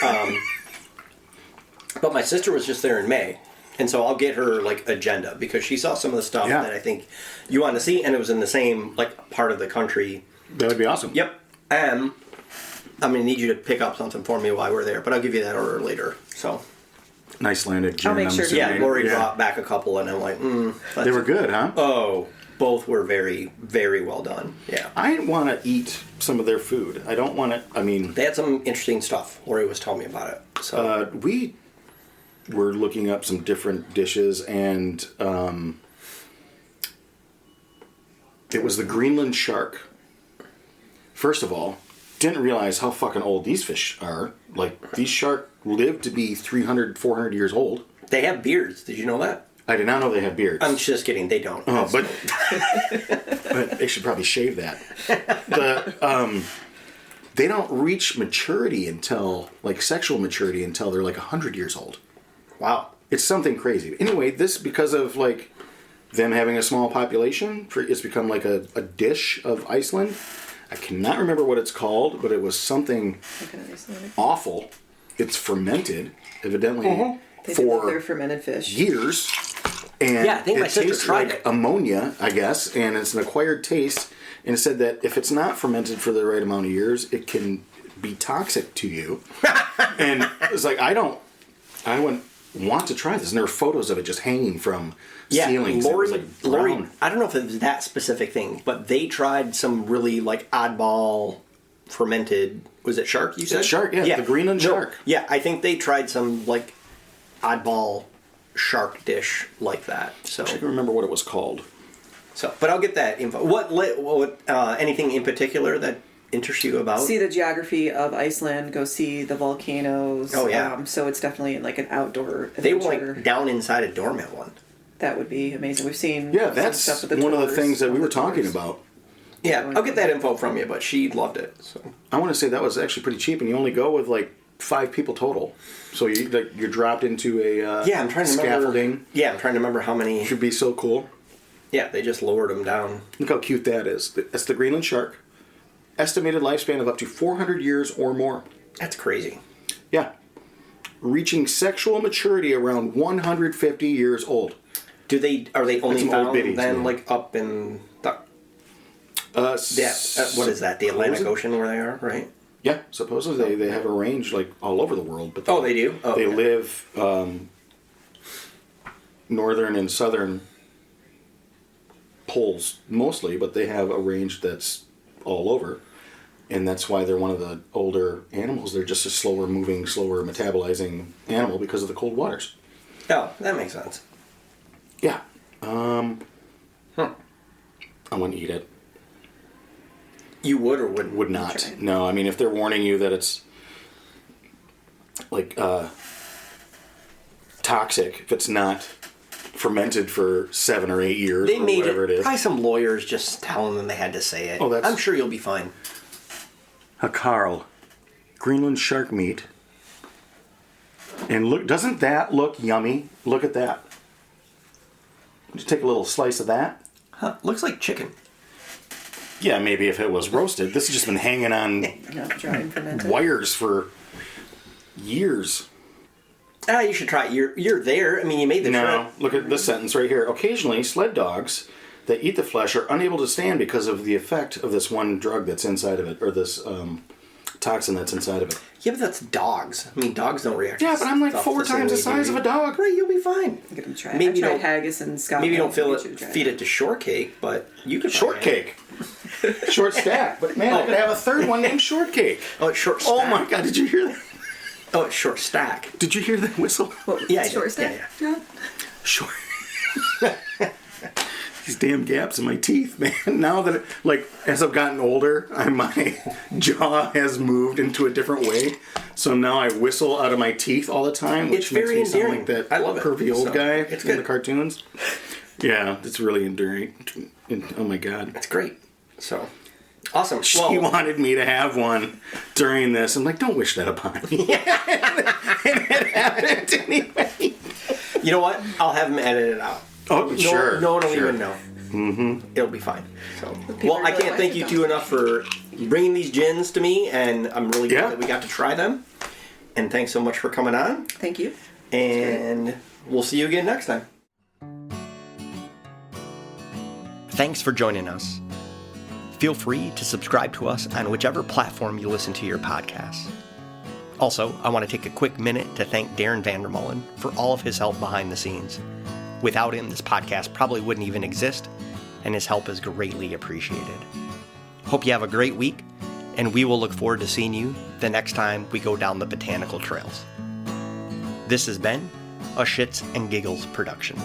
But my sister was just there in May. And so I'll get her like agenda, because she saw some of the stuff that I think you want to see, and it was in the same like part of the country. That would be awesome. Yep. And I'm going to need you to pick up something for me while we're there, but I'll give you that order later. So Icelandic gin. I'll make I'm sure- assuming. yeah, Lori brought back a couple, and I'm like, They were good, huh? Oh, both were very, very well done. Yeah. I want to eat some of their food. I don't want to. I mean, They had some interesting stuff. Lori was telling me about it. So we were looking up some different dishes, and it was the Greenland shark. First of all, didn't realize how fucking old these fish are. Like, these shark live to be 300, 400 years old. they have beards. Did you know that? I did not know they had beards. I'm just kidding. They don't. Oh, but they should probably shave that. They don't reach maturity until, like, sexual maturity until they're like 100 years old. Wow. It's something crazy. Anyway, this, because of like them having a small population, it's become like a dish of Iceland. I cannot remember what it's called, but it was something awful. It's fermented, evidently, They do love for their fermented fish. years. And Yeah, I think my it sister tastes tried like it. ammonia, I guess, and it's an acquired taste. And it said that if it's not fermented for the right amount of years, it can be toxic to you. And it's like, I wouldn't want to try this. And there are photos of it just hanging from ceilings. It was, like, Lori, brown. I don't know if it was that specific thing, but they tried some really like oddball fermented. Was it shark? You said Shark, yeah, the Greenland shark. Yeah, I think they tried some like oddball shark dish like that. So, I can't remember what it was called. but I'll get that info. What anything in particular that interests you about? See the geography of Iceland, go see the volcanoes. Oh, yeah. So it's definitely like an outdoor They were adventure. like down inside a doormat one. That would be amazing. We've seen Yeah, some that's stuff with the one of the tours, things that we on were the talking tours. about. Yeah, I'll get that info from you, but she loved it. So I want to say that was actually pretty cheap, and you only go with like 5 people total. So you're dropped into a I'm trying to scaffolding. remember. Yeah, I'm trying to remember how many. Should be so cool. Yeah, they just lowered them down. Look how cute that is. That's the Greenland shark. Estimated lifespan of up to 400 years or more. That's crazy. Yeah. Reaching sexual maturity around 150 years old. Are they only some found old biddies, then man. like up in the what is that? The Atlantic Ocean where they are, right? Yeah, supposedly they have a range like all over the world, but they do. Oh, they okay. live northern and southern poles mostly, but they have a range that's all over, and that's why they're one of the older animals. They're just a slower moving, slower metabolizing animal because of the cold waters. Oh, that makes sense. Yeah. I wouldn't eat it. You would or wouldn't? Would not. Try it. No, I mean, if they're warning you that it's like toxic, if it's not fermented for 7 or 8 years They or made whatever it is. Probably some lawyers just telling them they had to say it. Oh, that's- I'm sure you'll be fine. Carl, Greenland shark meat. And look, doesn't that look yummy? Look at that. Just take a little slice of that. Huh, looks like chicken. Yeah, maybe if it was roasted. This has just been hanging on Yeah, dry and fermented. wires for years. You should try it. You're there. I mean, you made the No, trip. look at this sentence right here. Occasionally, sled dogs that eat the flesh are unable to stand because of the effect of this one drug that's inside of it, or this toxin that's inside of it. Yeah, but that's dogs. I mean, dogs don't react. Yeah, but I'm like stuff 4 the same times the way size you of a do. dog. Right, you'll be fine. Get them try. Maybe I tried don't- haggis and Scotland. Maybe you don't Get you to try feed it to shortcake, but you could try Shortcake. Short stack. But man, I could have a third one named Shortcake. it. Oh, it's short stack. Oh my god, did you hear that? Oh, it's short stack. Did you hear that whistle? What, Yeah, I short did. stack? Yeah, John? Short. These damn gaps in my teeth, man. Now that, as I've gotten older, my jaw has moved into a different way. So now I whistle out of my teeth all the time, which It's makes very me sound endearing. like that I love it. pervy old So, guy it's in the good. cartoons. Yeah, it's really endearing. Oh my god. It's great. So, awesome. She Well, wanted me to have one during this. I'm like, don't wish that upon me. And it happened anyway. you know what? I'll have them edit it out. Oh, sure. No one will sure. even know. Mm-hmm. It'll be fine. So, People well, I really can't like thank it, you though. two enough for bringing these gins to me, and I'm really glad Yeah. that we got to try them. And thanks so much for coming on. Thank you. And we'll see you again next time. Thanks for joining us. Feel free to subscribe to us on whichever platform you listen to your podcasts. Also, I want to take a quick minute to thank Darin VanderMolen for all of his help behind the scenes. Without him, this podcast probably wouldn't even exist, and his help is greatly appreciated. Hope you have a great week, and we will look forward to seeing you the next time we go down the botanical trails. This has been a Shits and Giggles production.